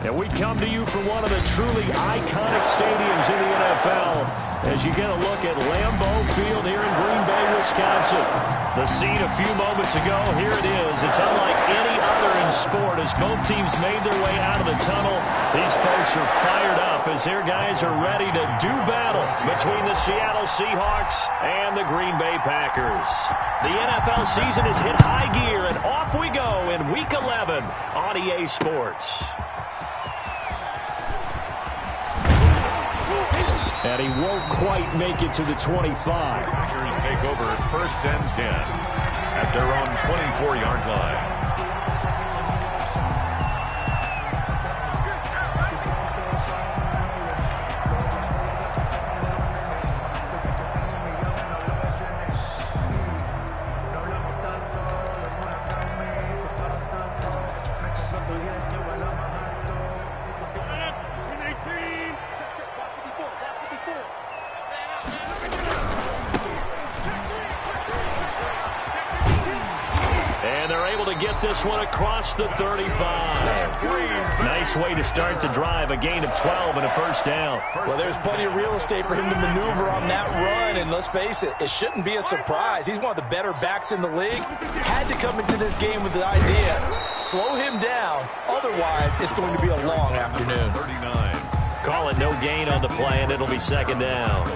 And we come to you from one of the truly iconic stadiums in the NFL as you get a look at Lambeau Field here in Green Bay, Wisconsin. The scene a few moments ago, here it is. It's unlike any other in sport as both teams made their way out of the tunnel. These folks are fired up as their guys are ready to do battle between the Seattle Seahawks and the Green Bay Packers. The NFL season has hit high gear, and off we go in Week 11 on EA Sports. And he won't quite make it to the 25. Packers take over 1st and 10 at their own 24-yard line. This one across the 35. Nice way to start the drive. A gain of 12 and a first down. Well, there's plenty of real estate for him to maneuver on that run. And let's face it, it shouldn't be a surprise. He's one of the better backs in the league. Had to come into this game with the idea, slow him down. Otherwise, it's going to be a long afternoon. 39. Call it no gain on the play, and it'll be second down.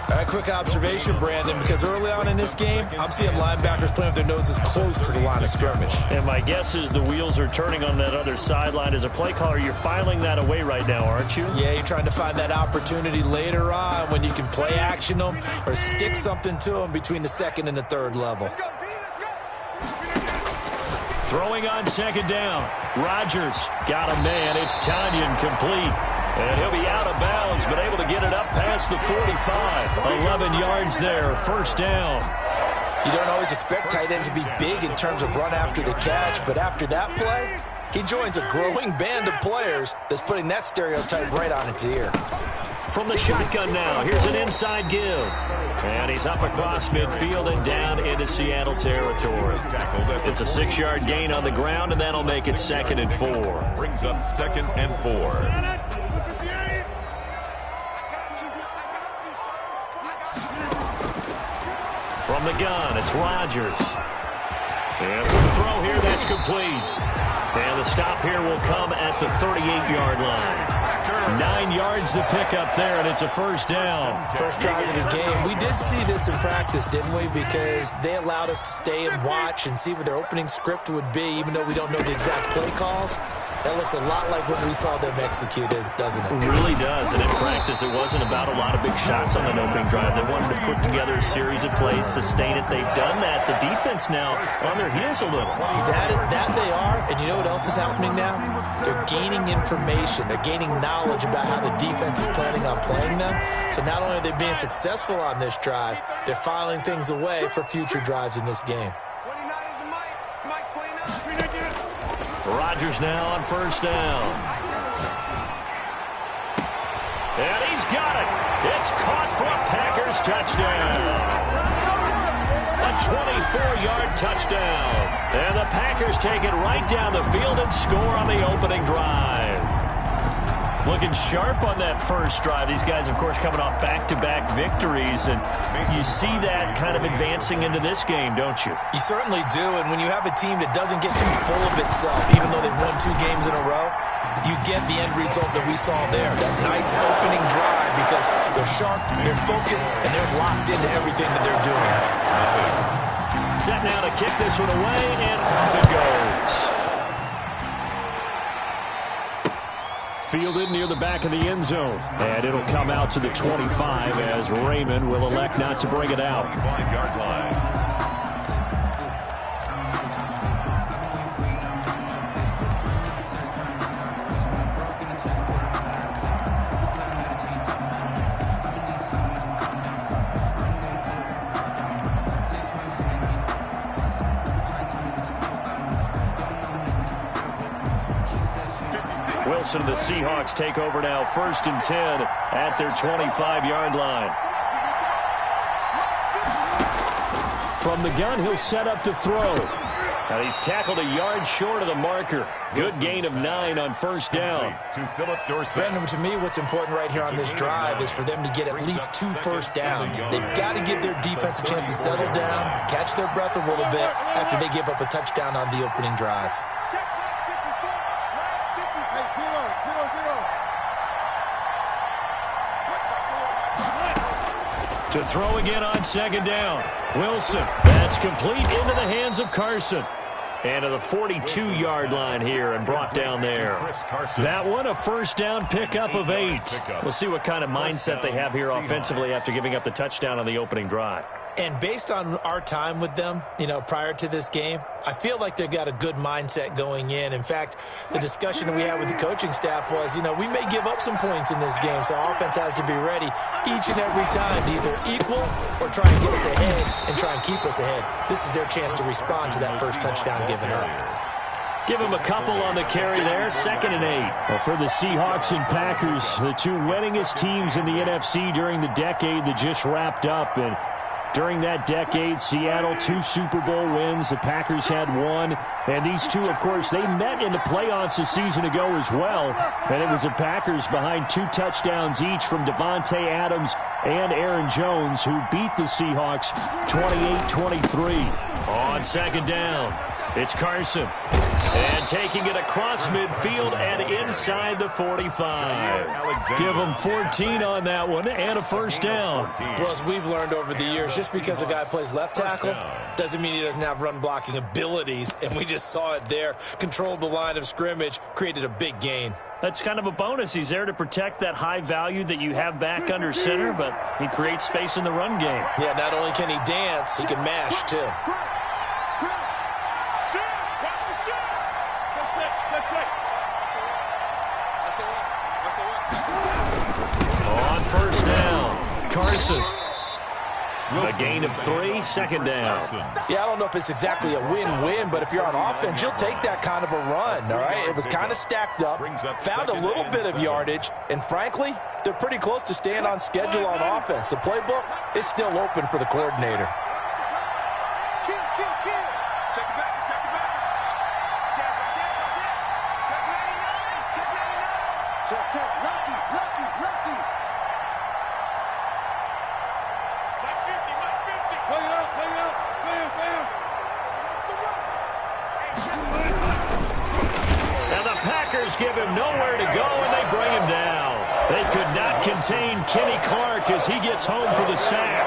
A quick observation, Brandon, because early on in this game, I'm seeing linebackers playing with their noses close to the line of scrimmage. And my guess is the wheels are turning on that other sideline. As a play caller, you're filing that away right now, aren't you? Yeah, you're trying to find that opportunity later on when you can play action them or stick something to them between the second and the third level. Throwing on second down. Rodgers got a man. It's Tanyan complete. And he'll be out of bounds, but able to get it up past the 45. 11 yards there, first down. You don't always expect tight ends to be big in terms of run after the catch, but after that play, he joins a growing band of players that's putting that stereotype right on its ear. From the shotgun now, here's an inside give. And he's up across midfield and down into Seattle territory. It's a 6-yard gain on the ground, and that'll make it 2nd and 4. Brings up 2nd and 4. From the gun, it's Rodgers. And for the throw here, that's complete. And the stop here will come at the 38-yard line. 9 yards to pick up there, and it's a first down. First drive of the game. We did see this in practice, didn't we? Because they allowed us to stay and watch and see what their opening script would be, even though we don't know the exact play calls. That looks a lot like what we saw them execute, doesn't it? It really does. And in practice, it wasn't about a lot of big shots on an opening drive. They wanted to put together a series of plays, sustain it. They've done that. The defense now on their heels a little. That they are. And you know what else is happening now? They're gaining information. They're gaining knowledge about how the defense is planning on playing them. So not only are they being successful on this drive, they're filing things away for future drives in this game. Rodgers now on first down. And he's got it. It's caught for a Packers touchdown. A 24-yard touchdown. And the Packers take it right down the field and score on the opening drive. Looking sharp on that first drive. These guys, of course, coming off back-to-back victories, and you see that kind of advancing into this game, don't you? You certainly do, and when you have a team that doesn't get too full of itself, even though they've won 2 games in a row, you get the end result that we saw there. That nice opening drive because they're sharp, they're focused, and they're locked into everything that they're doing. Set now to kick this one away, and off it goes. Fielded near the back of the end zone. And it'll come out to the 25 as Raymond will elect not to bring it out. 5-yard line. Wilson and the Seahawks take over now, 1st and 10 at their 25-yard line. From the gun, he'll set up to throw. Now he's tackled a yard short of the marker. Good gain of 9 on first down. Brandon, to me, what's important right here on this drive is for them to get at least 2 first downs. They've got to give their defense a chance to settle down, catch their breath a little bit after they give up a touchdown on the opening drive. To throw again on second down. Wilson. That's complete into the hands of Carson. And to the 42-yard line here and brought down there. That one, a first down pickup of 8. We'll see what kind of mindset they have here offensively after giving up the touchdown on the opening drive. And based on our time with them, prior to this game, I feel like they've got a good mindset going in. In fact, the discussion that we had with the coaching staff was, we may give up some points in this game, so our offense has to be ready each and every time to either equal or try and get us ahead and try and keep us ahead. This is their chance to respond to that first touchdown given up. Give him a couple on the carry there, 2nd and 8. Well, for the Seahawks and Packers, the 2 winningest teams in the NFC during the decade that just wrapped up. And during that decade, Seattle 2 Super Bowl wins. The Packers had 1. And these 2, of course, they met in the playoffs a season ago as well. And it was the Packers behind 2 touchdowns each from Devontae Adams and Aaron Jones, who beat the Seahawks 28-23. On second down, it's Carson. And taking it across midfield and inside the 45. Give them 14 on that one and a first down. Well, as we've learned over the years, just because a guy plays left tackle doesn't mean he doesn't have run blocking abilities. And we just saw it there. Controlled the line of scrimmage, created a big gain. That's kind of a bonus. He's there to protect that high value that you have back under center, but he creates space in the run game. Yeah, not only can he dance, he can mash too. On first down, Carson. A gain of 3, second down. Yeah, I don't know if it's exactly a win-win, but if you're on offense, you'll take that kind of a run, all right? It was kind of stacked up, found a little bit of yardage, and frankly, they're pretty close to staying on schedule on offense. The playbook is still open for the coordinator. And the Packers give him nowhere to go, and they bring him down. They could not contain Kenny Clark as he gets home for the sack.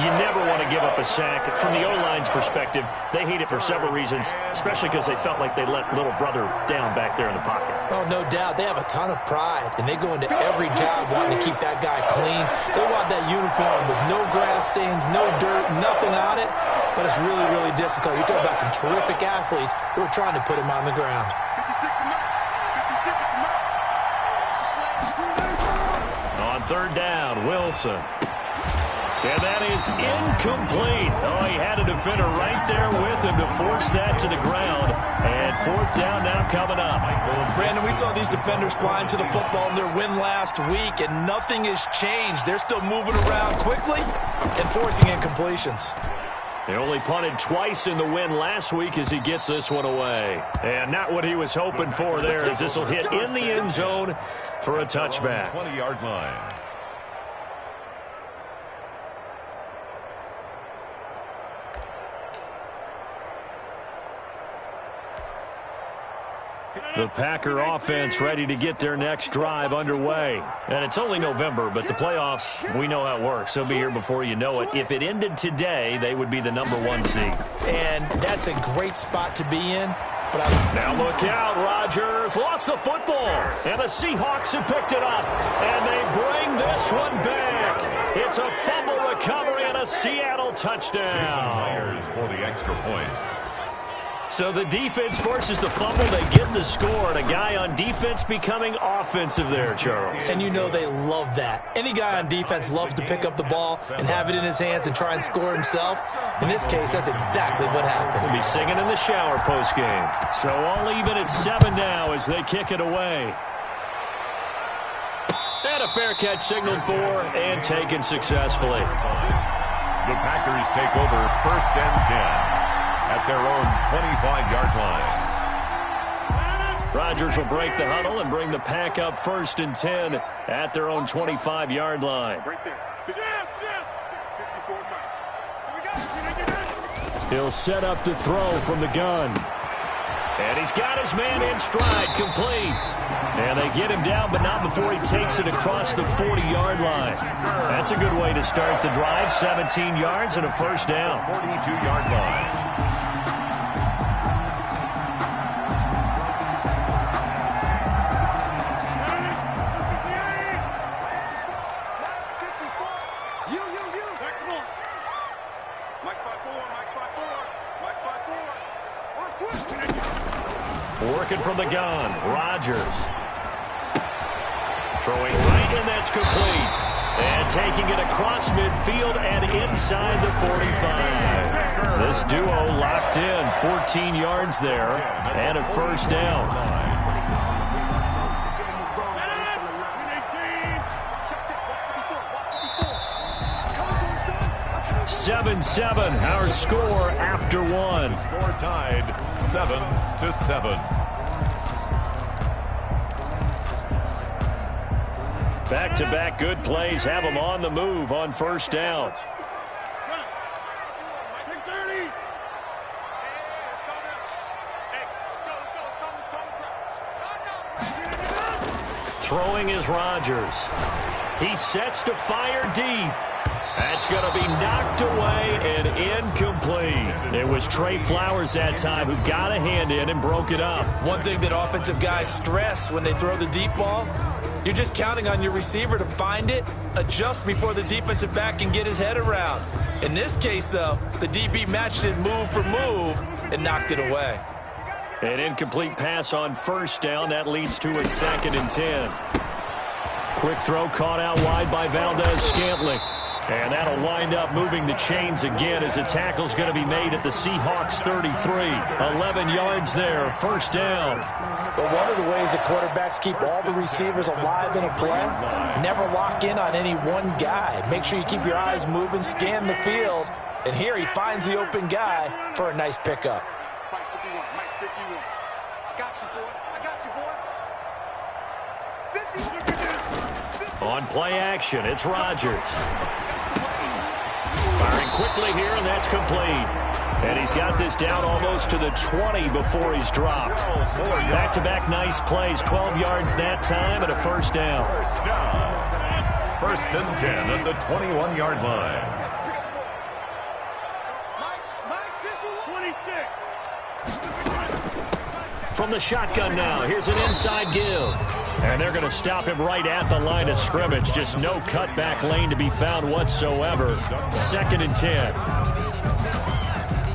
You never want to give up a sack. From the O-line's perspective, they hate it for several reasons, especially because they felt like they let little brother down back there in the pocket. Oh, no doubt. They have a ton of pride, and they go into every job wanting to keep that guy clean. They want that uniform with no grass stains, no dirt, nothing on it. But it's really, really difficult. You're talking about some terrific athletes who are trying to put him on the ground. On third down, Wilson. And that is incomplete. Oh, he had a defender right there with him to force that to the ground. And fourth down now coming up. Brandon, we saw these defenders flying to the football in their win last week, and nothing has changed. They're still moving around quickly and forcing incompletions. They only punted twice in the win last week as he gets this one away. And not what he was hoping for there, as this will hit in the end zone for a touchback. 20-yard line. The Packer offense ready to get their next drive underway. And it's only November, but the playoffs, we know how it works. They'll be here before you know it. If it ended today, they would be the #1 seed. And that's a great spot to be in. But now look out, Rodgers lost the football. And the Seahawks have picked it up. And they bring this one back. It's a fumble recovery and a Seattle touchdown. Myers for the extra point. So the defense forces the fumble. They get the score, and a guy on defense becoming offensive there, Charles. And you know they love that. Any guy on defense loves to pick up the ball and have it in his hands and try and score himself. In this case, that's exactly what happened. We'll be singing in the shower postgame. So all even at 7 now as they kick it away. And a fair catch signaled for and taken successfully. The Packers take over 1st and 10. at their own 25-yard line. Rodgers will break the huddle and bring the Pack up 1st and 10 at their own 25-yard line. Right there. 54. He'll set up to throw from the gun. And he's got his man in stride, complete. And they get him down, but not before he takes it across the 40-yard line. That's a good way to start the drive. 17 yards and a first down. 42-yard line. Working from the gun, Rodgers. Throwing right, and that's complete. And taking it across midfield and inside the 45. This duo locked in, 14 yards there, and a first down. 7-7, our score after one. Score tied 7-7. Back-to-back good plays have them on the move on first down. Throwing is Rodgers. He sets to fire deep. That's going to be knocked away and incomplete. It was Trey Flowers that time who got a hand in and broke it up. One thing that offensive guys stress when they throw the deep ball, you're just counting on your receiver to find it, adjust before the defensive back can get his head around. In this case, though, the DB matched it move for move and knocked it away. An incomplete pass on first down. That leads to a 2nd and 10. Quick throw caught out wide by Valdez-Scantling. And that'll wind up moving the chains again as the tackle's going to be made at the Seahawks 33. 11 yards there, first down. But one of the ways that quarterbacks keep all the receivers alive in a play, never lock in on any one guy. Make sure you keep your eyes moving, scan the field. And here he finds the open guy for a nice pickup. Mike 51. I got you, boy. I got you, boy. 50. On play action, it's Rodgers. Firing quickly here, and that's complete. And he's got this down almost to the 20 before he's dropped. Back-to-back nice plays, 12 yards that time, and a first down. First and 10 at the 21-yard line. From the shotgun now, here's an inside give. And they're going to stop him right at the line of scrimmage. Just no cutback lane to be found whatsoever. 2nd and 10.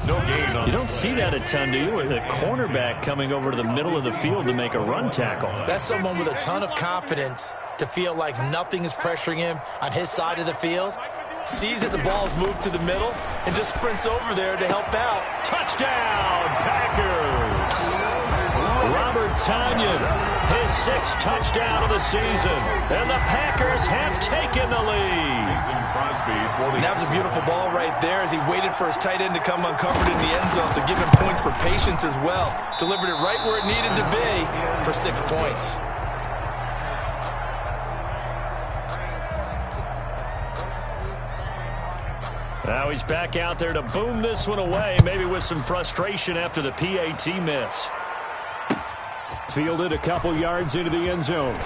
No gain on. You don't see that a ton, do you? With a cornerback coming over to the middle of the field to make a run tackle. That's someone with a ton of confidence to feel like nothing is pressuring him on his side of the field. Sees that the ball's moved to the middle and just sprints over there to help out. Touchdown, Packers! Robert Tonyan, his 6th touchdown of the season. And the Packers have taken the lead. That was a beautiful ball right there as he waited for his tight end to come uncovered in the end zone, so give him points for patience as well. Delivered it right where it needed to be for 6 points. Now he's back out there to boom this one away, maybe with some frustration after the PAT miss. Fielded a couple yards into the end zone.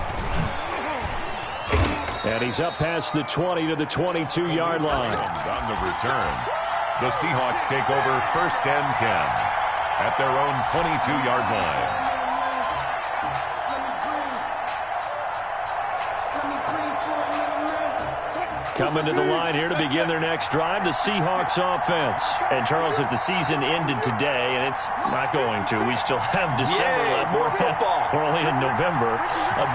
And he's up past the 20 to the 22-yard line. On the return, the Seahawks take over first and 10 at their own 22-yard line. Coming to the line here to begin their next drive, the Seahawks offense. And, Charles, if the season ended today, and it's not going to, we still have December left. More football. We're only in November.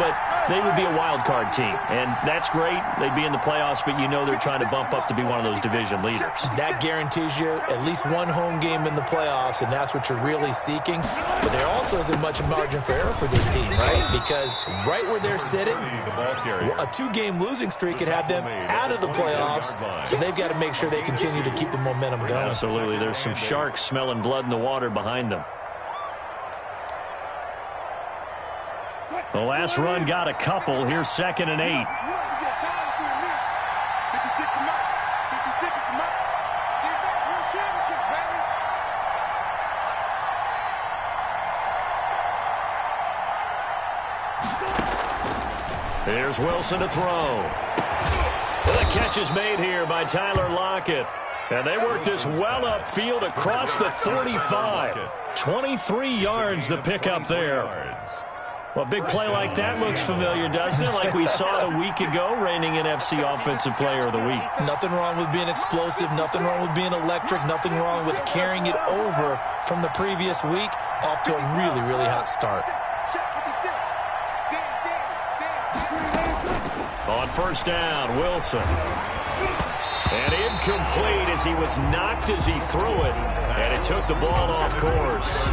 But they would be a wild card team. And that's great. They'd be in the playoffs, but you know they're trying to bump up to be one of those division leaders. That guarantees you at least one home game in the playoffs, and that's what you're really seeking. But there also isn't much margin for error for this team, right? Because right where they're sitting, a 2-game losing streak could have them out of the playoffs, so they've got to make sure they continue to keep the momentum going. Absolutely. There's some sharks smelling blood in the water behind them. The last run got a couple. Here's 2nd and 8. Here's Wilson to throw. The catch is made here by Tyler Lockett. And they work this well upfield across the 45. 23 yards the pickup there. Well, a big play like that looks familiar, doesn't it? Like we saw a week ago, reigning NFC Offensive Player of the Week. Nothing wrong with being explosive. Nothing wrong with being electric. Nothing wrong with carrying it over from the previous week off to a really, really hot start. On first down, Wilson. And incomplete as he was knocked as he threw it. And it took the ball off course.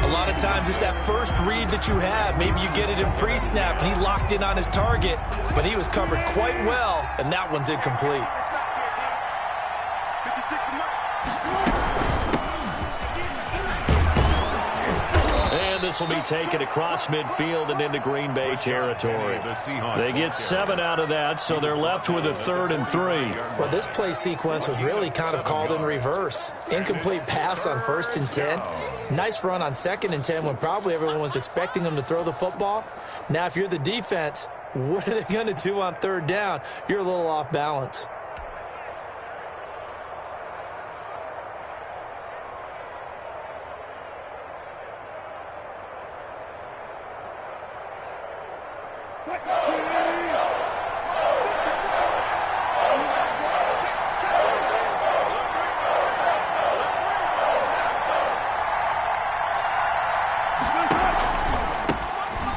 A lot of times it's that first read that you have. Maybe you get it in pre-snap and he locked in on his target. But he was covered quite well, and that one's incomplete. This will be taken across midfield and into Green Bay territory. They get 7 out of that, so they're left with a 3rd and 3. Well, this play sequence was really kind of called in reverse. Incomplete pass on 1st and 10. Nice run on 2nd and 10 when probably everyone was expecting them to throw the football. Now, if you're the defense, what are they going to do on 3rd down? You're a little off balance.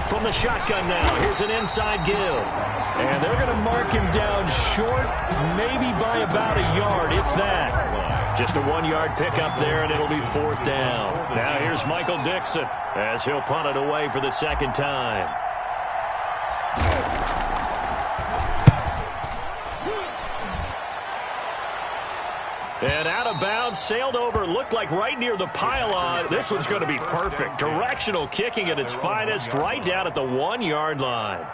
From the shotgun now, here's an inside give. And they're going to mark him down short, maybe by about a yard, if that. Just a 1-yard pickup there, and it'll be 4th down. Now here's Michael Dixon as he'll punt it away for the 2nd time. And out of bounds, sailed over, looked like right near the pylon. This one's going to be perfect. Directional kicking at its finest, right down at the 1-yard line.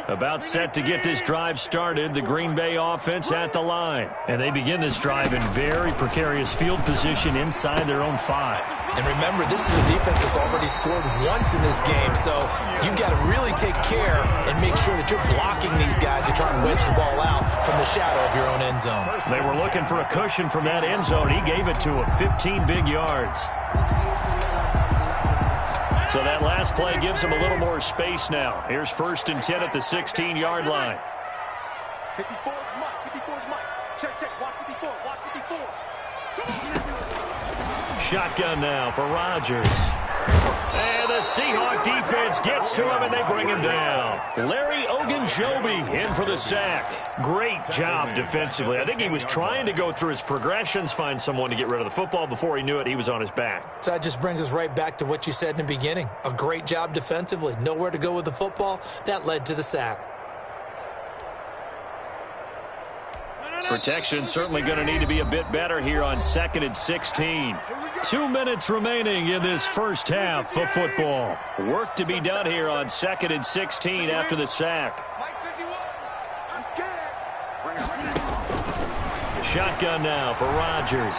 About set to get this drive started, the Green Bay offense at the line. And they begin this drive in very precarious field position inside their own 5. And remember, this is a defense that's already scored once in this game, so you've got to really take care and make sure that you're blocking these guys who try and wedge the ball out from the shadow of your own end zone. They were looking for a cushion from that end zone. He gave it to them, 15 big yards. So that last play gives him a little more space now. Here's 1st and 10 at the 16-yard line. 54 is Mike. 54 is Mike. Check, check. Watch 54. Watch 54. Shotgun now for Rodgers. And the Seahawk defense gets to him, and they bring him down. Larry Ogunjobi in for the sack. Great job defensively. I think he was trying to go through his progressions, find someone to get rid of the football. Before he knew it, he was on his back. So that just brings us right back to what you said in the beginning. A great job defensively. Nowhere to go with the football. That led to the sack. Protection certainly going to need to be a bit better here on 2nd and 16. 2 minutes remaining in this first half of football. Work to be done here on 2nd and 16 after the sack. Shotgun now for Rodgers.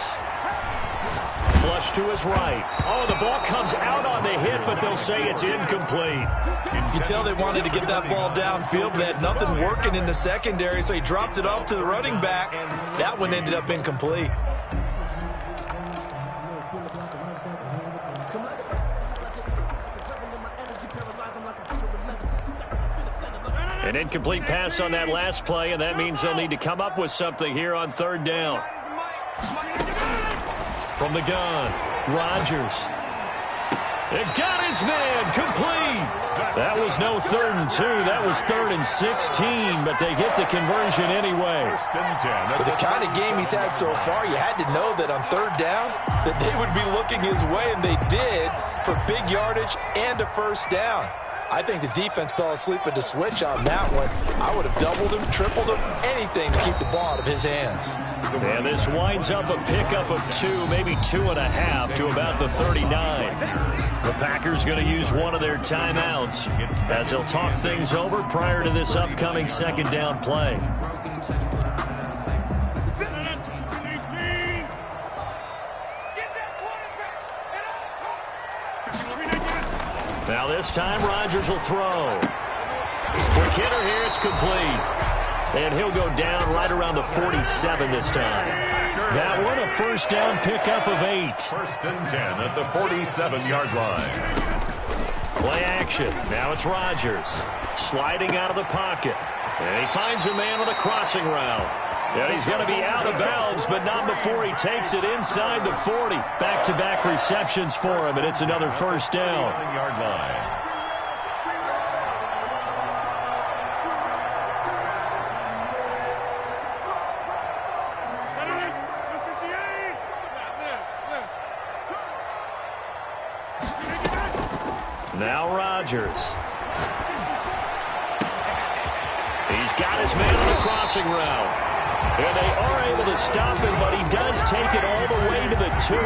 Flush to his right. Oh, the ball comes out on the hit, but they'll say it's incomplete. You can tell they wanted to get that ball downfield, but they had nothing working in the secondary, so he dropped it off to the running back. That one ended up incomplete. An incomplete pass on that last play, and that means they'll need to come up with something here on 3rd down. From the gun, Rodgers. It got his man complete. That was no 3rd and 2. That was 3rd and 16, but they get the conversion anyway. With the kind of game he's had so far, you had to know that on 3rd down that they would be looking his way, and they did, for big yardage and a 1st down. I think the defense fell asleep at the switch on that one. I would have doubled him, tripled him, anything to keep the ball out of his hands. And this winds up a pickup of 2, maybe 2.5 to about the 39. The Packers going to use one of their timeouts as they'll talk things over prior to this upcoming 2nd down play. Now this time Rodgers will throw. Quick hitter here, it's complete. And he'll go down right around the 47 this time. That one a 1st down pickup of 8. 1st and 10 at the 47-yard line. Play action. Now it's Rodgers sliding out of the pocket. And he finds a man on a crossing route. And he's going to be out of bounds, but not before he takes it inside the 40. Back-to-back receptions for him, and it's another 1st down. 7-yard line. Now Rodgers. He's got his man on the crossing route. And they are able to stop him, but he does take it all the way to the 2.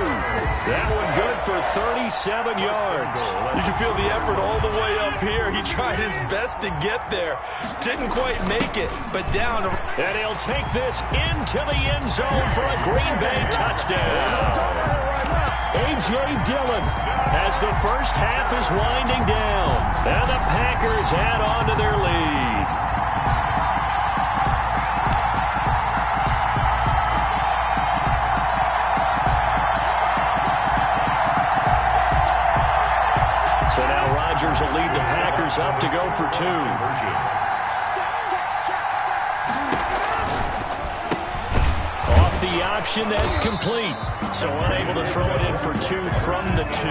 That one good for 37 yards. You can feel the effort all the way up here. He tried his best to get there. Didn't quite make it, but down. And he'll take this into the end zone for a Green Bay touchdown. A.J. Dillon as the first half is winding down. And the Packers add on to their lead. So now Rodgers will lead the Packers up to go for 2. Off the option, that's complete. So unable to throw it in for 2 from the 2.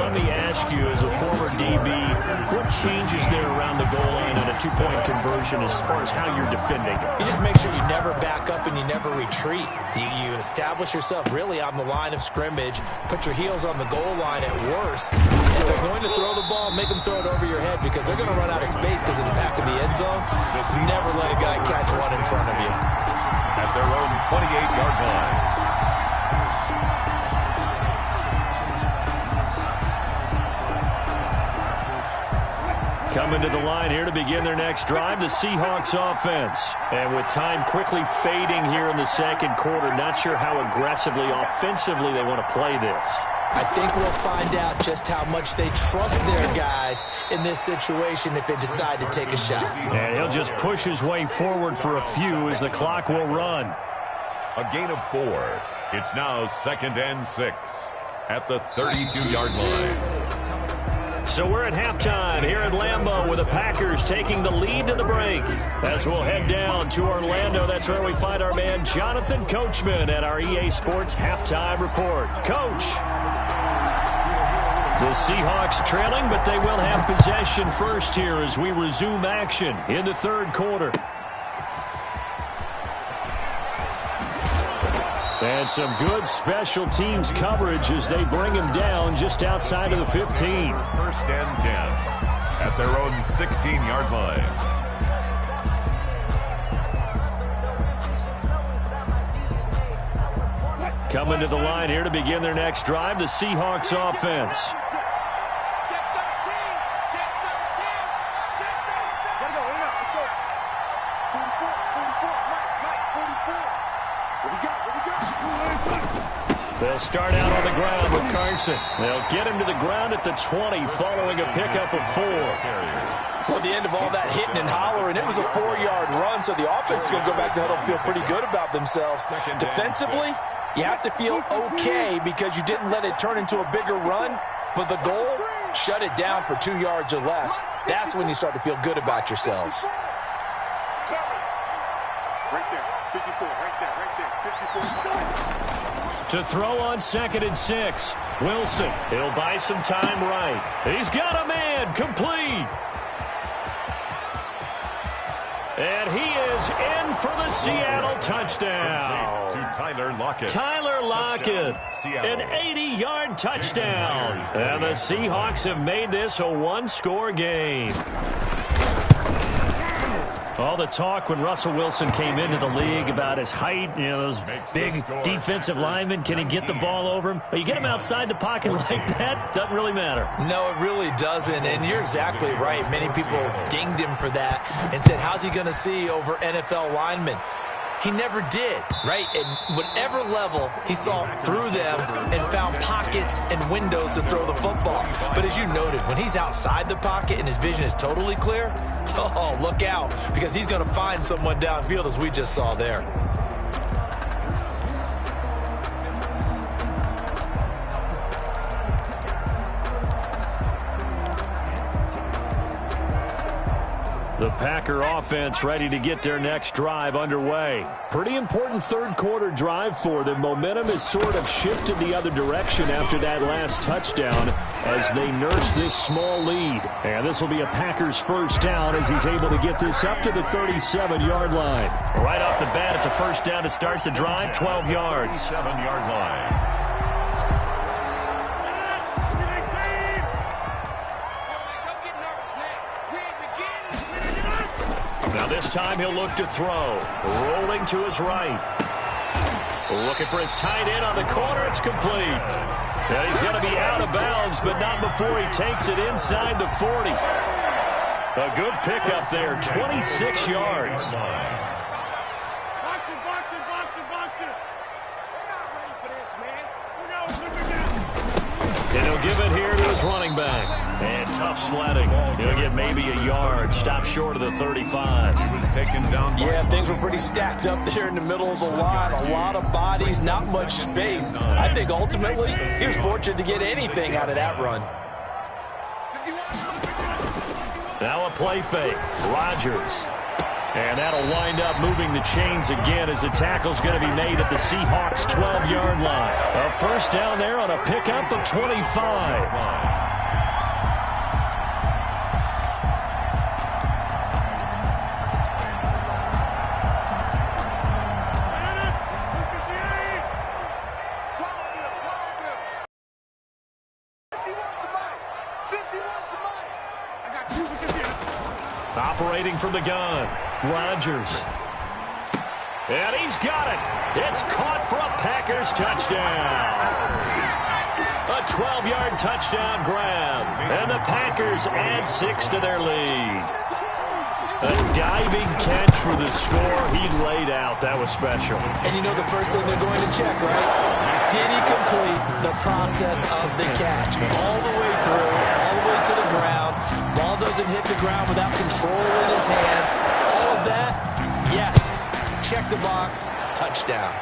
Let me ask you, as a former DB, what changes there around the goal line on a 2-point conversion as far as how you're defending it? You just make sure you never back up and you never retreat. You establish yourself really on the line of scrimmage, put your heels on the goal line at worst. If they're going to throw the ball, make them throw it over your head because they're going to run out of space because of the back of the end zone. Never let a guy catch one in front of you. At their own 28-yard line. Coming to the line here to begin their next drive, the Seahawks offense. And with time quickly fading here in the 2nd quarter, not sure how aggressively, offensively they want to play this. I think we'll find out just how much they trust their guys in this situation if they decide to take a shot. And he'll just push his way forward for a few as the clock will run. A gain of 4. It's now 2nd and 6 at the 32-yard line. So we're at halftime here at Lambeau with the Packers taking the lead to the break. As we'll head down to Orlando, that's where we find our man Jonathan Coachman at our EA Sports Halftime Report. Coach. The Seahawks trailing, but they will have possession first here as we resume action in the 3rd quarter. And some good special teams coverage as they bring him down just outside of the 15. 1st and 10 at their own 16-yard line. Coming to the line here to begin their next drive, the Seahawks offense. They'll start out on the ground with Carson. They'll get him to the ground at the 20 following a pickup of 4. Well, at the end of all that hitting and hollering, it was a 4-yard run, so the offense is going to go back to huddle and feel pretty good about themselves. Defensively, you have to feel okay because you didn't let it turn into a bigger run, but the goal, shut it down for 2 yards or less. That's when you start to feel good about yourselves. Right there, 54, right there, 54. To throw on 2nd and 6. Wilson, he'll buy some time right. He's got a man, complete. And he is in for the Seattle touchdown. To Tyler Lockett. Tyler Lockett, an 80-yard touchdown. And the Seahawks have made this a one-score game. All the talk when Russell Wilson came into the league about his height, you know, those big defensive linemen, can he get the ball over him? But you get him outside the pocket like that, doesn't really matter. No, it really doesn't, and you're exactly right. Many people dinged him for that and said, how's he going to see over NFL linemen? He never did, right? At whatever level, he saw through them and found pockets and windows to throw the football. But as you noted, when he's outside the pocket and his vision is totally clear, oh, look out, because he's going to find someone downfield, as we just saw there. The Packer offense ready to get their next drive underway. Pretty important third quarter drive for them. Momentum has sort of shifted the other direction after that last touchdown as they nurse this small lead. And this will be a Packers first down as he's able to get this up to the 37-yard line. Right off the bat, it's a first down to start the drive, 12 yards. 7-yard line. Now this time he'll look to throw. Rolling to his right. Looking for his tight end on the corner. It's complete. Now he's going to be out of bounds, but not before he takes it inside the 40. A good pickup there, 26 yards. And he'll give it here to his running back. And tough sledding. He'll get maybe a yard. Stop short of the 35. He was taken down. Yeah, things were pretty stacked up there in the middle of the line. A lot of bodies, not much space. I think ultimately he was fortunate to get anything out of that run. Now a play fake. Rodgers. And that'll wind up moving the chains again as the tackle's going to be made at the Seahawks' 12-yard line. A first down there on a pickup of 25. Operating from the gun, Rodgers. And he's got it. It's caught for a Packers touchdown. A 12-yard touchdown grab. And the Packers add 6 to their lead. A diving catch for the score he laid out. That was special. And you know the first thing they're going to check, right? Did he complete the process of the catch? All the way through, all the way to the ground. Ball doesn't hit the ground without control in his hands. All of that, yes. Check the box, touchdown.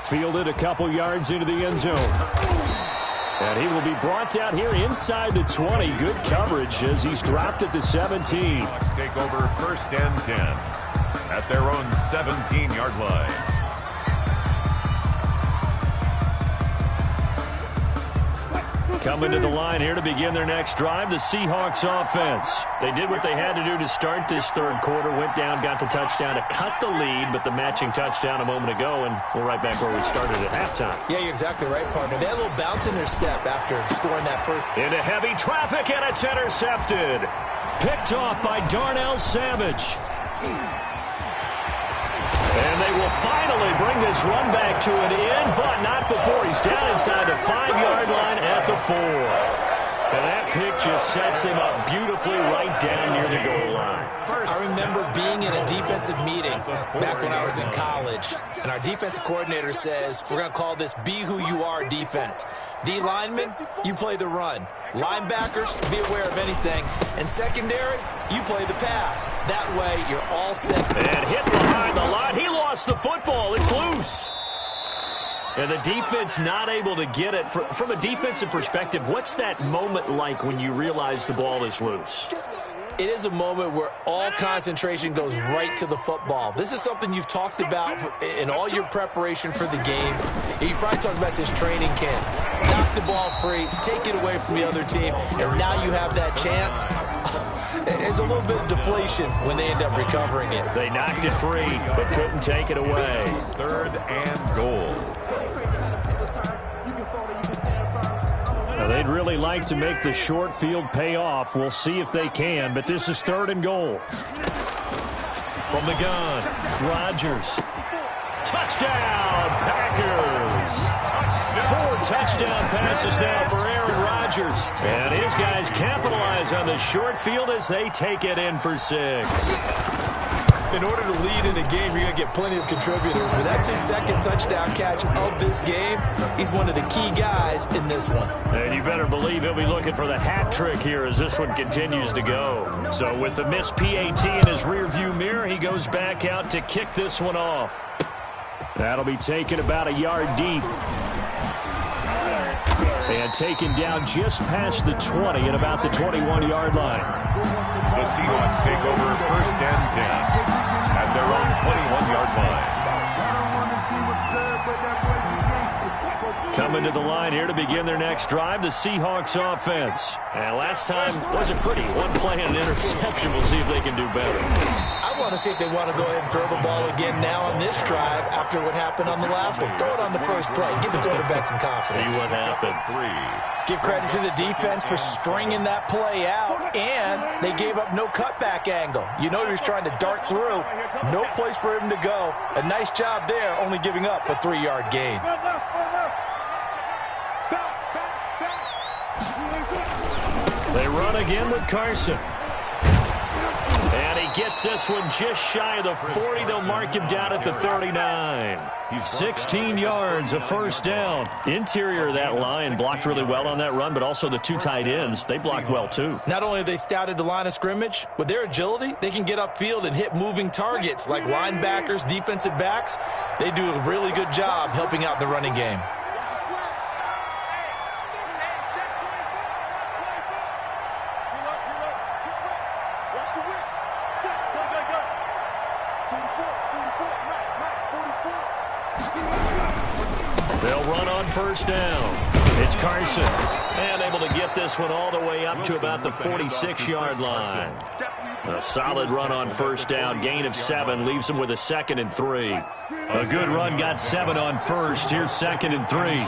Fielded a couple yards into the end zone. And he will be brought down here inside the 20. Good coverage as he's dropped at the 17. Let's take over first and 10 at their own 17-yard line. Coming to the line here to begin their next drive, the Seahawks offense. They did what they had to do to start this third quarter, went down, got the touchdown to cut the lead, but the matching touchdown a moment ago, and we're right back where we started at halftime. Yeah, you're exactly right, partner. They had a little bounce in their step after scoring that first. Into heavy traffic, and it's intercepted. Picked off by Darnell Savage. And they will finally bring this run back to an end, but not before he's down inside the 5-yard line at the 4. And that pick just sets him up beautifully right down near the goal line. I remember being in a defensive meeting back when I was in college, and our defensive coordinator says, we're going to call this Be Who You Are defense. D linemen, you play the run. Linebackers, be aware of anything. And secondary, you play the pass. That way, you're all set. And hit behind the line. He lost the football. It's loose. And the defense not able to get it. From a defensive perspective, what's that moment like when you realize the ball is loose? it is a moment where all concentration goes right to the football. This is something you've talked about in all your preparation for the game. You probably talked about this training camp. Knock the ball free, take it away from the other team, and now you have that chance. There's a little bit of deflation when they end up recovering it. They knocked it free, but couldn't take it away. 3rd and goal. Now, they'd really like to make the short field pay off. We'll see if they can, but this is 3rd and goal. From the gun, Rodgers. Touchdown, Packers! 4 touchdown passes now for Aaron Rodgers. And his guys capitalize on the short field as they take it in for 6. In order to lead in a game, you're going to get plenty of contributors, but that's his 2nd touchdown catch of this game. He's one of the key guys in this one. And you better believe he'll be looking for the hat trick here as this one continues to go. So with the missed PAT in his rearview mirror, he goes back out to kick this one off. That'll be taken about a yard deep. And taken down just past the 20 at about the 21-yard line. The Seahawks take over 1st and 10 at their own 21-yard line. Coming to the line here to begin their next drive, the Seahawks offense. And last time wasn't pretty. One play and an interception. We'll see if they can do better. I want to see if they want to go ahead and throw the ball again now on this drive after what happened on the last one. Throw it on the first play. Give the quarterback some confidence. See what happens. 3. Give credit to the defense for stringing that play out, and they gave up no cutback angle. You know he was trying to dart through. No place for him to go. A nice job there, only giving up a 3-yard gain. They run again with Carson. And he gets this one just shy of the 40. They'll mark him down at the 39. 16 yards, a 1st down. Interior of that line blocked really well on that run, but also the 2 tight ends, they blocked well too. Not only have they scouted the line of scrimmage, with their agility, they can get upfield and hit moving targets like linebackers, defensive backs. They do a really good job helping out the running game. They'll run on 1st down. It's Carson. And able to get this one all the way up to about the 46-yard line. A solid run on 1st down. Gain of 7 leaves them with a 2nd and 3. A good run got 7 on 1st. Here's 2nd and 3.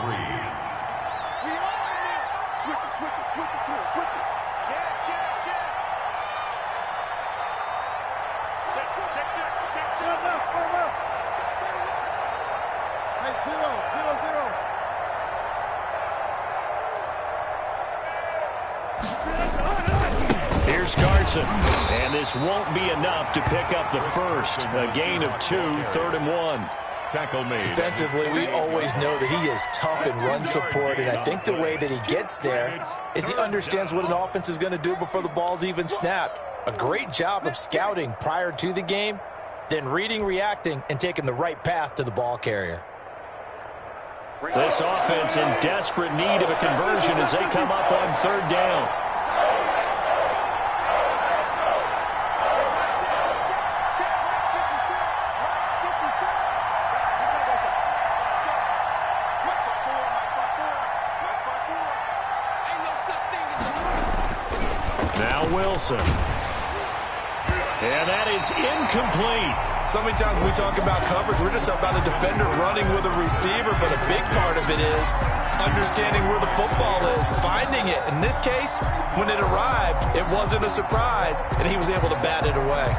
Here's Carson, and this won't be enough to pick up the 1st. A gain of 2, 3rd and 1. Tackle made. Defensively, we always know that he is tough in run support, and I think the way that he gets there is he understands what an offense is going to do before the ball's even snapped. A great job of scouting prior to the game, then reading, reacting, and taking the right path to the ball carrier. This offense in desperate need of a conversion as they come up on 3rd down. Now Wilson. And that is incomplete. So many times when we talk about coverage, we're just about a defender running with a receiver, but a big part of it is understanding where the football is, finding it. In this case, when it arrived, it wasn't a surprise, and he was able to bat it away.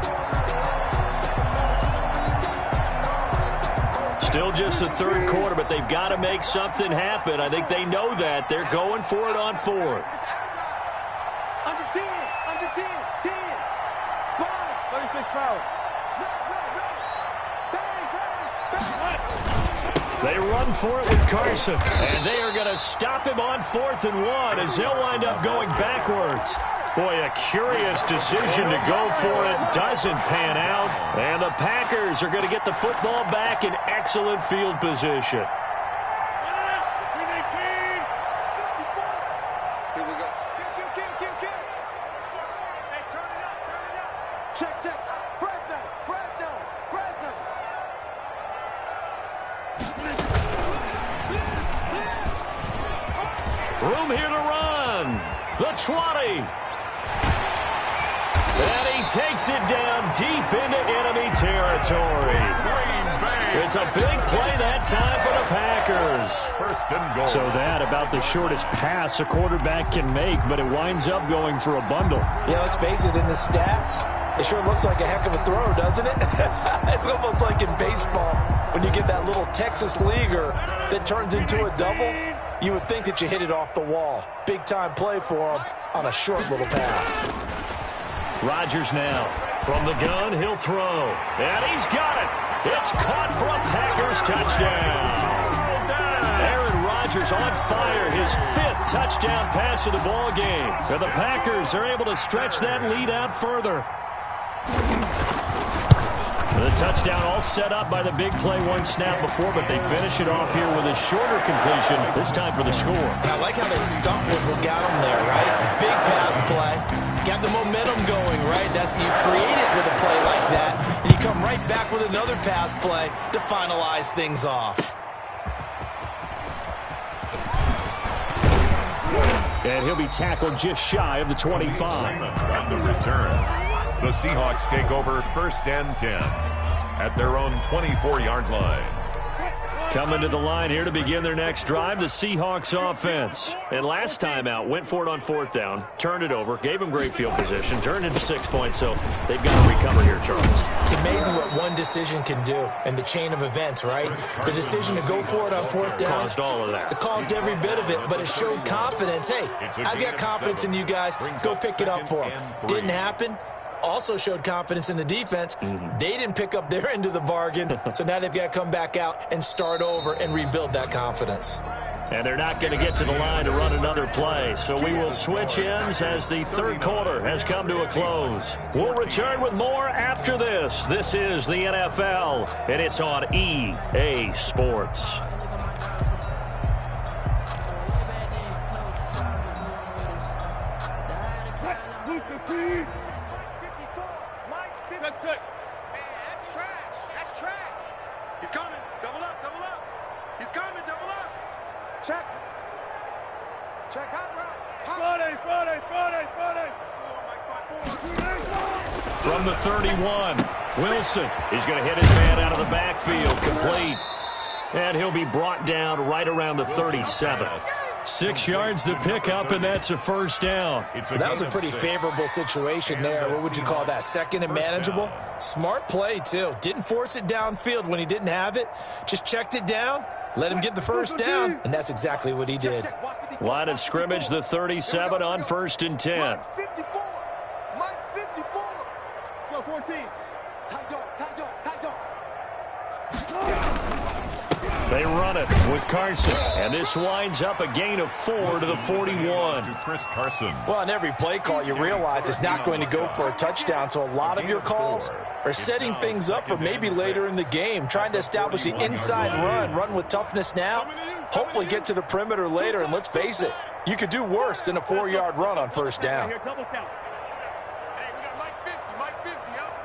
Still just the 3rd quarter, but they've got to make something happen. I think they know that. They're going for it on 4th. Under 10, under 10, 10. Sponge. 36 power. They run for it with Carson, and they are going to stop him on 4th and 1 as they'll wind up going backwards. Boy, a curious decision to go for it. Doesn't pan out, and the Packers are going to get the football back in excellent field position. Room here to run. The 20. And he takes it down deep into enemy territory. It's a big play that time for the Packers. First and goal. So that about the shortest pass a quarterback can make, but it winds up going for a bundle. Yeah, let's face it, in the stats, it sure looks like a heck of a throw, doesn't it? It's almost like in baseball when you get that little Texas leaguer that turns into a double. You would think that you hit it off the wall. Big-time play for him on a short little pass. Rodgers now. From the gun, he'll throw. And he's got it. It's caught for a Packers touchdown. Aaron Rodgers on fire. His 5th touchdown pass of the ball game. And the Packers are able to stretch that lead out further. The touchdown all set up by the big play one snap before, but they finish it off here with a shorter completion, this time for the score. I like how they stuck with what got them there, right? The big pass play. Got the momentum going, right? That's you create it with a play like that, and you come right back with another pass play to finalize things off. And he'll be tackled just shy of the 25. On the return, the Seahawks take over 1st and 10 at their own 24-yard line. Coming to the line here to begin their next drive, the Seahawks offense. And last time out, went for it on 4th down, turned it over, gave them great field position, turned into 6 points, so they've got to recover here, Charles. It's amazing what one decision can do in the chain of events, right? The decision to go for it on 4th down. Caused all of that. It caused every bit of it, but it showed confidence. Hey, I've got confidence in you guys. Go pick it up for them. Didn't happen. Also showed confidence in the defense. They didn't pick up their end of the bargain, so now they've got to come back out and start over and rebuild that confidence. And they're not going to get to the line to run another play, so we will switch ends as the 3rd quarter has come to a close. We'll return with more after this. This is the NFL, and it's on EA Sports. He's coming. Double up, double up. He's coming, double up. Check. Check, hot route. Friday. From the 31, Wilson is going to hit his man out of the backfield, complete. And he'll be brought down right around the 37. 6 yards to pick up, and that's a 1st down. That was a pretty favorable situation there. What would you call that? 2nd and manageable? Smart play, too. Didn't force it downfield when he didn't have it. Just checked it down, let him get the 1st down, and that's exactly what he did. Line of scrimmage, the 37 on 1st and 10. Mike 54. Mike 54. Go 14. Tight dog. They run it with Carson, and this winds up a gain of 4 to the 41. Chris Carson. Well, on every play call, you realize it's not going to go for a touchdown, so a lot of your calls are setting things up for maybe later in the game, trying to establish the inside run with toughness now, hopefully get to the perimeter later, and let's face it, you could do worse than a 4-yard run on 1st down.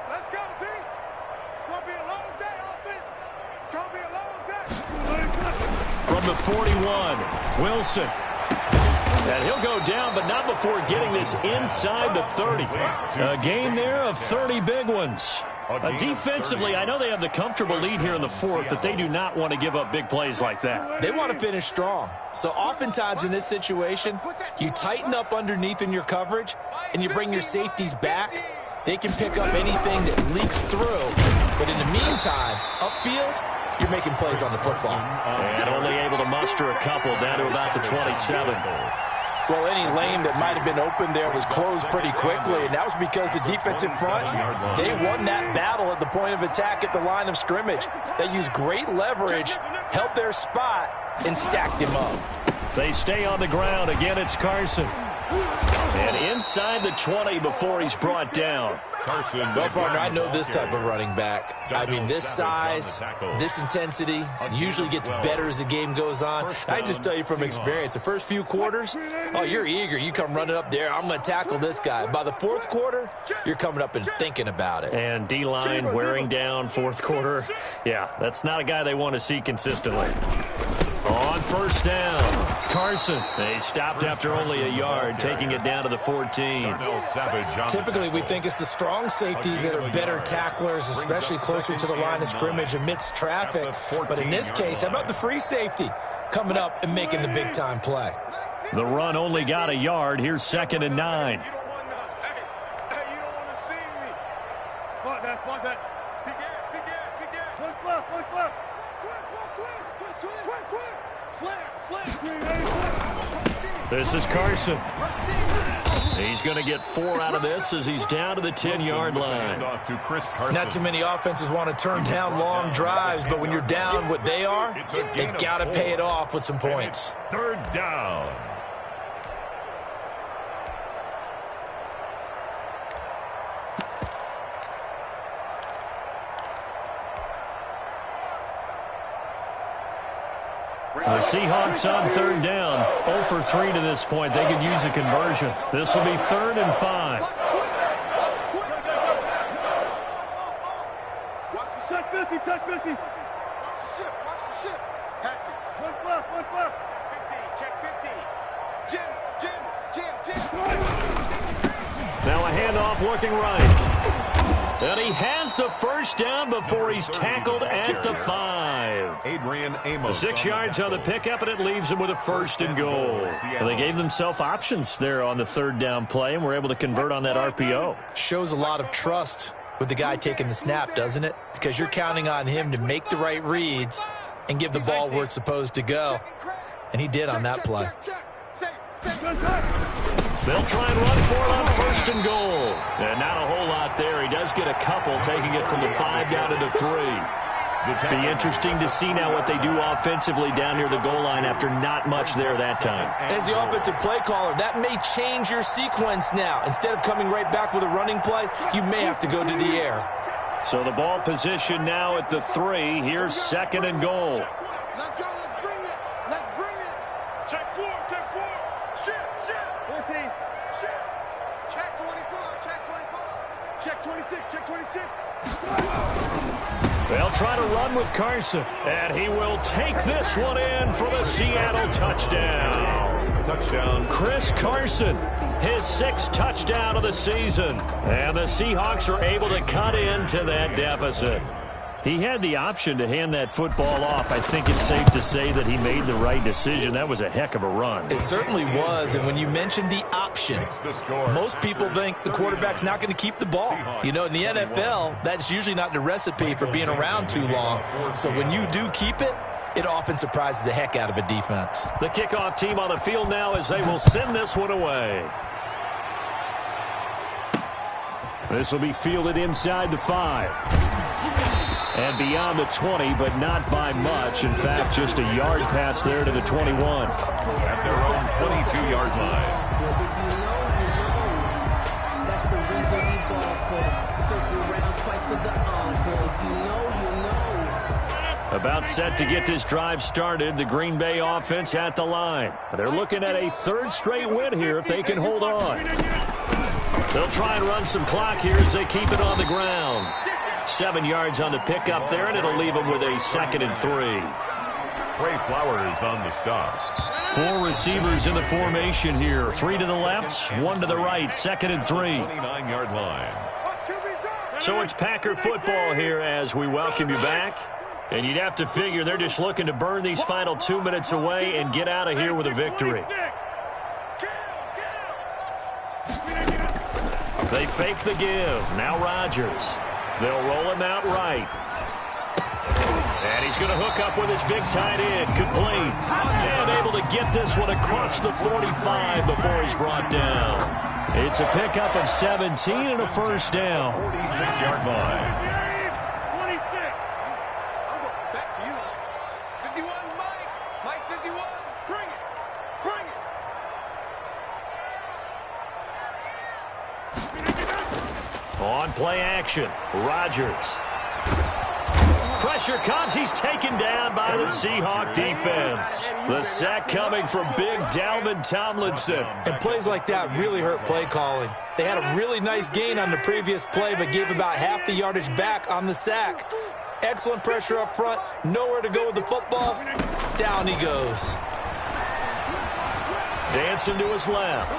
Let's go, D. It's going to be a long day, offense. It's going to be a long day. From the 41, Wilson. And he'll go down, but not before getting this inside the 30. A gain there of 30 big ones. Defensively, I know they have the comfortable lead here in the 4th, but they do not want to give up big plays like that. They want to finish strong. So oftentimes in this situation, you tighten up underneath in your coverage, and you bring your safeties back. They can pick up anything that leaks through. But in the meantime, upfield, you're making plays on the football. And only able to muster a couple down to about the 27. Well, any lane that might have been open there was closed pretty quickly, and that was because the defensive front, they won that battle at the point of attack at the line of scrimmage. They used great leverage, held their spot, and stacked him up. They stay on the ground. Again, it's Carson. And inside the 20 before he's brought down. Carson. Well, partner, I know this type of running back. I mean, this size, this intensity usually gets better as the game goes on. I just tell you from experience, the first few quarters, oh, you're eager. You come running up there, I'm going to tackle this guy. By the 4th quarter, you're coming up and thinking about it. And D-line wearing down 4th quarter. Yeah, that's not a guy they want to see consistently. On first down, Carson. They stopped after only a yard, taking it down to the 14. Typically, we think it's the strong safeties that are better tacklers, especially closer to the line of scrimmage amidst traffic. But in this case, how about the free safety coming up and making the big-time play? The run only got a yard. Here's 2nd and 9. Hey, you don't want to see me. Fuck that. Big gap. Look left. Twist. Slam. This is Carson. He's going to get 4 out of this as he's down to the 10-yard line. Not too many offenses want to turn down long drives, but when you're down what they are, they've got to pay it off with some points. 3rd down. The Seahawks on 3rd down. 0 for 3 to this point. They could use a conversion. This will be 3rd and 5. Watch the ship. Watch the ship. Hatchet. Look left. Check 50. Jim. Now a handoff looking right. And he has the first down before he's tackled at the 5. Adrian Amos. 6 yards on the pickup, and it leaves him with a 1st and goal. And they gave themselves options there on the 3rd down play, and were able to convert on that RPO. Shows a lot of trust with the guy taking the snap, doesn't it? Because you're counting on him to make the right reads and give the ball where it's supposed to go. And he did on that play. They'll try and run for it on 1st and goal. And not a whole lot there. He does get a couple, taking it from the 5 down to the 3. Be interesting to see now what they do offensively down near the goal line after not much there that time. As the offensive play caller, that may change your sequence now. Instead of coming right back with a running play, you may have to go to the air. So the ball position now at the 3. Here's 2nd and goal. Let's go. Let's bring it. Check 4. Ship. 14. Ship. Check 24. Check 26. They'll try to run with Carson, and he will take this one in for the Seattle touchdown. Chris Carson, his 6th touchdown of the season, and the Seahawks are able to cut into that deficit. He had the option to hand that football off. I think it's safe to say that he made the right decision. That was a heck of a run. It certainly was, and when you mentioned the option, most people think the quarterback's not going to keep the ball. You know, in the NFL, that's usually not the recipe for being around too long. So when you do keep it, it often surprises the heck out of a defense. The kickoff team on the field now as they will send this one away. This will be fielded inside the 5. And beyond the 20, but not by much. In fact, just a yard pass there to the 21. At their own 22-yard line. That's the reason we ball for. Circle around twice for the encore. If you know, you know. About set to get this drive started. The Green Bay offense at the line. They're looking at a 3rd straight win here if they can hold on. They'll try and run some clock here as they keep it on the ground. 7 yards on the pickup there, and it'll leave them with a 2nd and 3. Trey Flowers on the stop. 4 receivers in the formation here. 3 to the left, 1 to the right. 2nd and 3. 29-yard line. So it's Packer football here as we welcome you back. And you'd have to figure they're just looking to burn these final 2 minutes away and get out of here with a victory. They fake the give. Now Rodgers. They'll roll him out right. And he's going to hook up with his big tight end. Complete. And able to get this one across the 45 before he's brought down. It's a pickup of 17 and a 1st down. 46-yard line. 26. I'm going back to you. 51, Mike 51. Bring it. On play action, Rodgers. Pressure comes. He's taken down by the Seahawk defense. The sack coming from big Dalvin Tomlinson. And plays like that really hurt play calling. They had a really nice gain on the previous play, but gave about half the yardage back on the sack. Excellent pressure up front. Nowhere to go with the football. Down he goes. Dancing to his left.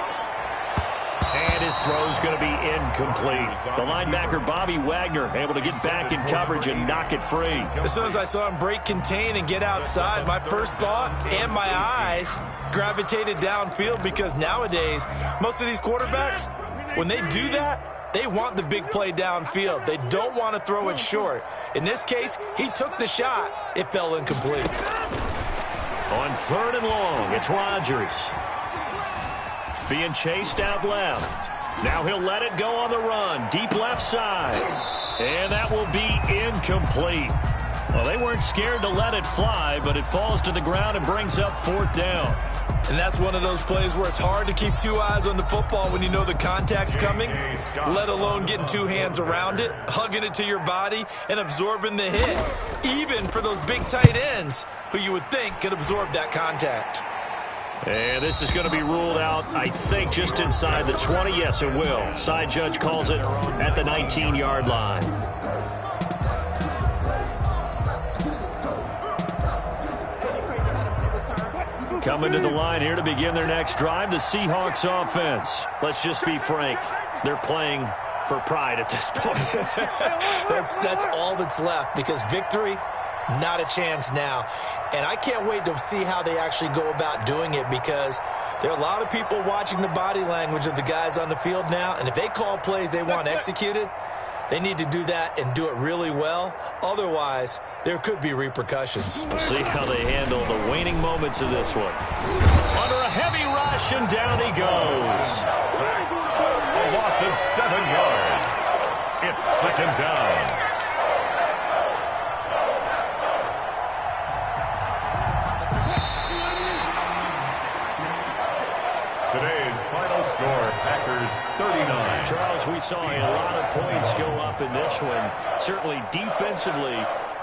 And his throw's going to be incomplete. The linebacker, Bobby Wagner, able to get back in coverage and knock it free. As soon as I saw him break contain and get outside, my first thought and my eyes gravitated downfield, because nowadays, most of these quarterbacks, when they do that, they want the big play downfield. They don't want to throw it short. In this case, he took the shot. It fell incomplete. On 3rd and long, it's Rodgers. Being chased out left. Now he'll let it go on the run. Deep left side. And that will be incomplete. Well, they weren't scared to let it fly, but it falls to the ground and brings up 4th down. And that's one of those plays where it's hard to keep two eyes on the football when you know the contact's coming, let alone getting two hands around it, hugging it to your body, and absorbing the hit, even for those big tight ends who you would think could absorb that contact. And this is going to be ruled out, I think, just inside the 20. Yes, it will. Side judge calls it at the 19-yard line. Coming to the line here to begin their next drive, the Seahawks offense. Let's just be frank. They're playing for pride at this point. That's all that's left, because victory, not a chance now. And I can't wait to see how they actually go about doing it, because there are a lot of people watching the body language of the guys on the field now, and if they call plays they want executed, they need to do that and do it really well. Otherwise, there could be repercussions. We'll see how they handle the waning moments of this one. Under a heavy rush, and down he goes. A loss of 7 yards. It's 2nd down. Today's final score, Packers 39. Charles, we saw a lot of points go up in this one. Certainly defensively,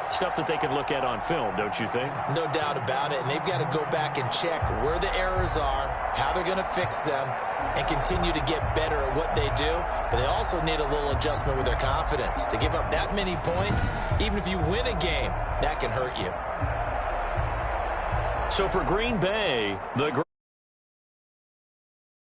stuff that they can look at on film, don't you think? No doubt about it, and they've got to go back and check where the errors are, how they're going to fix them, and continue to get better at what they do. But they also need a little adjustment with their confidence. To give up that many points, even if you win a game, that can hurt you. So for Green Bay, the